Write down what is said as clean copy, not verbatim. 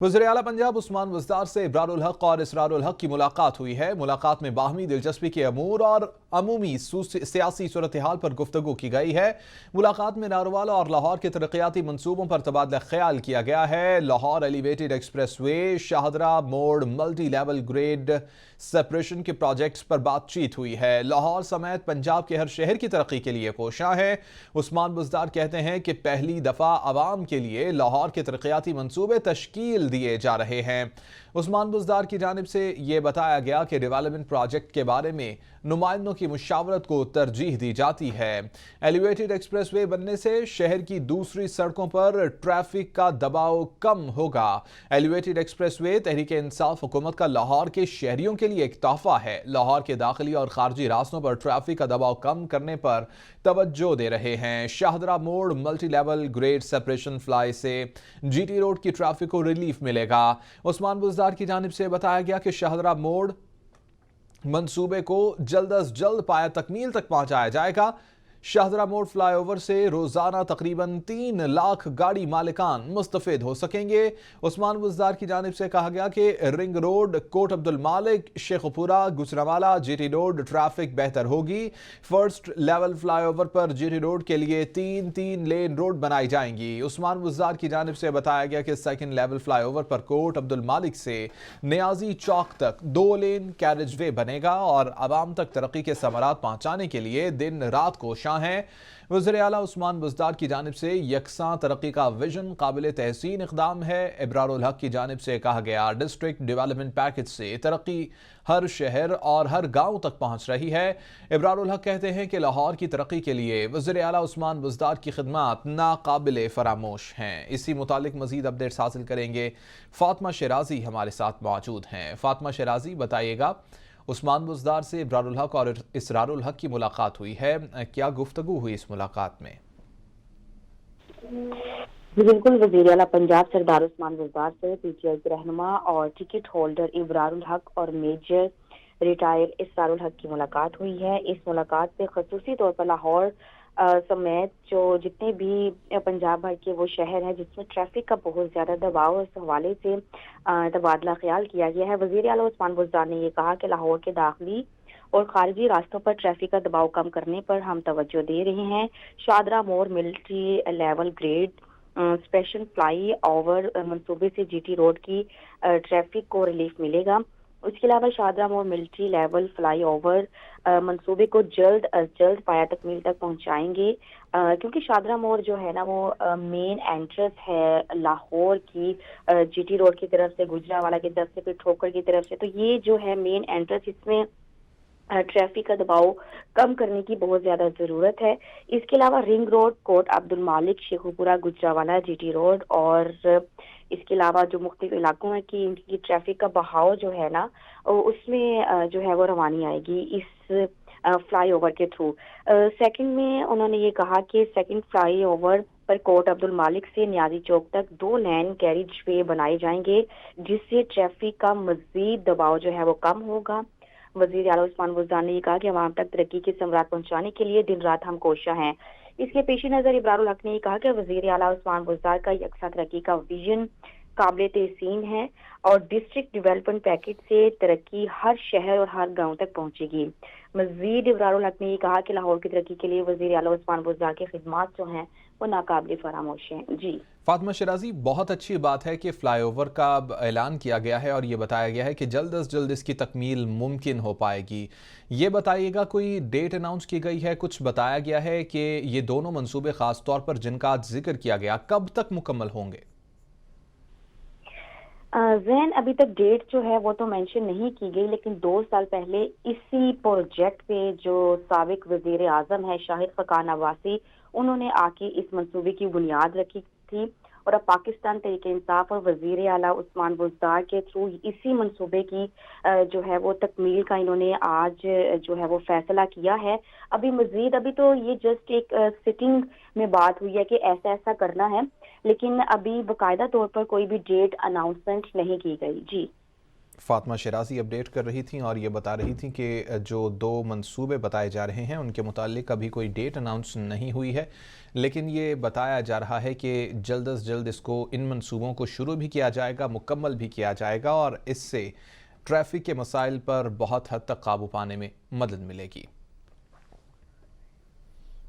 वज़ीर आला पंजाब उस्मान बुज़दार से इब्रारुल हक और इसरारुल हक की मुलाकात हुई है। मुलाकात में बाहमी दिलचस्पी के अमूर और अमूमी सियासी सूरत हाल पर गुफ्तगू की गई है। मुलाकात में नारोवाल और लाहौर के तरक्याती मनसूबों पर तबादला ख्याल किया गया है। Lahore elevated express way, Shahdara मोड़ मल्टी लेवल ग्रेड सेपरेशन के प्रोजेक्ट्स पर बातचीत हुई है। लाहौर समेत पंजाब के हर शहर की तरक्की के लिए कोशां है। उस्मान बुज़दार कहते हैं कि पहली दफ़ा आवाम के लिए लाहौर के तरक्याती मनसूबे तश्कील दिए जा रहे हैं। उस्मान बुज़दार की जानिब से ये बताया गया कि डेवलपमेंट प्रोजेक्ट के बारे में नुमाइंदों की मुशावरत को तरजीह दी जाती है। एलिवेटेड एक्सप्रेस वे बनने से शहर की दूसरी सड़कों पर ट्रैफिक का दबाव कम होगा। Elevated express way Tehreek Insaf हुकूमत का लाहौर के शहरियों के लिए एक तोहफा है। लाहौर के दाखिली और खारजी रास्तों पर ट्रैफिक का दबाव कम करने पर तवज्जो दे रहे हैं। शाहदरा मोड़ multi level grade separation fly से जीटी रोड की ट्रैफिक को रिलीफ मिलेगा। उस्मान बुज़दार की जानिब से बताया गया कि शाहदरा मोड़ मंसूबे को जल्द अज जल्द पाया तकमील तक पहुंचाया जाएगा। शाहदरा मोड़ फ्लाईओवर से रोजाना तकरीबन 3 लाख गाड़ी मालिकान मुस्तफिद हो सकेंगे। उस्मान बुज़दार की जानिब से कहा गया कि रिंग रोड, कोट अब्दुल मालिक, Sheikhpura, Gujranwala, GT road traffic बेहतर होगी। फर्स्ट लेवल फ्लाईओवर पर जीटी रोड के लिए 3 लेन रोड बनाई जाएंगी। उस्मान बुज़दार की जानिब से बताया गया कि सेकंड लेवल फ्लाईओवर पर कोट अब्दुल मालिक से नियाजी चौक तक 2 लेन कैरेज वे बनेगा और आवाम तक तरक्की के समरात पहुंचाने के लिए दिन रात कोशां है। वज़ीर आला उस्मान बुज़दार की जानिब से यकसां तरक्की का विजन काबिल तहसीन इक़दाम है। इब्रारुल हक की जानिब से कहा गया डिस्ट्रिक्ट डेवलपमेंट पैकेज से तरक्की हर शहर और हर गांव तक पहुंच रही है। इब्रारुल हक कहते हैं कि लाहौर की तरक्की के लिए वज़ीर आला उस्मान बुज़दार की खिदमत नाकाबिल फरामोश हैं। इसी मुतालिक मज़ीद अपडेट्स हासिल करेंगे। फातिमा शिराजी हमारे साथ मौजूद हैं। फातिमा शिराजी, बताइएगा, उस्मान बुज़दार से इब्रारुल हक और इसरारुल हक की मुलाकात हुई है, क्या गुफ्तगू हुई इस मुलाकात में? जी बिल्कुल, वज़ीर आला पंजाब सरदार उस्मान बुज़दार से पीटीआई के रहनुमा और टिकट होल्डर इब्रारुल हक और मेजर रिटायर इसरारुल हक की मुलाकात हुई है। इस मुलाकात से खसूसी तौर पर लाहौर समेत जो जितने भी पंजाब भर के वो शहर हैं जिसमें ट्रैफिक का बहुत ज़्यादा दबाव है, उस हवाले से तबादला ख्याल किया गया है। वज़ीर आला उस्मान बुज़दार ने ये कहा कि लाहौर के दाखिली और खारजी रास्तों पर ट्रैफिक का दबाव कम करने पर हम तवज्जो दे रहे हैं। शाहदरा मोड़ military level grade special fly over मंसूबे से जीटी रोड की ट्रैफिक को रिलीफ मिलेगा। उसके अलावा शाहदरा मोड़ मिलिट्री लेवल फ्लाई ओवर मंसूबे को जल्द अज जल्द पाया तकमील तक पहुंचाएंगे, क्योंकि शाहदरा मोड़ जो है ना वो मेन एंट्रेंस है लाहौर की जीटी रोड की तरफ से, गुजरावाला की तरफ से, फिर ठोकर की तरफ से। तो ये जो है मेन एंट्रेंस, इसमें ट्रैफिक का दबाव कम करने की बहुत ज़्यादा ज़रूरत है। इसके अलावा रिंग रोड, कोट अब्दुल मालिक, शेखपुरा, गुजरावाला, जीटी रोड और इसके अलावा जो मुख्तलिफ इलाकों में कि इनकी ट्रैफिक का बहाव जो है ना उसमें जो है वो रवानी आएगी इस फ्लाई ओवर के थ्रू। सेकंड में उन्होंने ये कहा कि सेकंड फ्लाई ओवर पर कोट अब्दुल मालिक से नियाजी चौक तक 2 लेन कैरिज वे बनाए जाएंगे, जिससे ट्रैफिक का मज़ीद दबाव जो है वो कम होगा। वज़ीर आला उस्मान बुज़दार ने कहा कि अवाम तक तरक्की के समरात पहुंचाने के लिए दिन रात हम कोशिश हैं। इसके पेश नज़र इब्रारुल हक ने कहा कि वज़ीर आला उस्मान बुज़दार का यकसा तरक्की का विजन काबिल तहसीन है और डिस्ट्रिक्ट डेवलपमेंट पैकेज से तरक्की हर शहर और हर गांव तक पहुंचेगी। मज़ीद इब्रारुल हक ने कहा कि लाहौर की तरक्की के लिए वज़ीर आला उस्मान बुज़दार की खिदमत जो हैं वो नाकाबिल फरामोश हैं। जी फातिमा शिराजी, बहुत अच्छी बात है कि फ्लाईओवर का ऐलान किया गया है और ये बताया गया है कि जल्द अज जल्द इसकी तकमील मुमकिन हो पाएगी। ये बताइएगा, कोई डेट अनाउंस की गई है, कुछ बताया गया है कि ये दोनों मंसूबे ख़ास तौर पर जिनका आज जिक्र किया गया कब तक मुकम्मल होंगे? जैन अभी तक डेट जो है वो तो मेंशन नहीं की गई, लेकिन 2 साल पहले इसी प्रोजेक्ट पे जो साबिक वजीर आजम है शाहिद खकान अब्बासी, उन्होंने आके इस मंसूबे की बुनियाद रखी थी और अब पाकिस्तान तहरीक इंसाफ और वजीर आला उस्मान बुज़दार के थ्रू इसी मंसूबे की जो है वो तकमील का इन्होंने आज जो है वो फैसला किया है। अभी मजीद अभी तो ये जस्ट एक सिटिंग में बात हुई है कि ऐसा ऐसा करना है, लेकिन अभी बाकायदा तौर पर कोई भी डेट अनाउंसमेंट नहीं की गई। जी فاطمہ شیرازی اپڈیٹ کر رہی تھیں اور یہ بتا رہی تھیں کہ جو 2 منصوبے بتائے جا رہے ہیں ان کے متعلق ابھی کوئی ڈیٹ اناؤنس نہیں ہوئی ہے، لیکن یہ بتایا جا رہا ہے کہ جلد از جلد اس کو ان منصوبوں کو شروع بھی کیا جائے گا، مکمل بھی کیا جائے گا اور اس سے ٹریفک کے مسائل پر بہت حد تک قابو پانے میں مدد ملے گی۔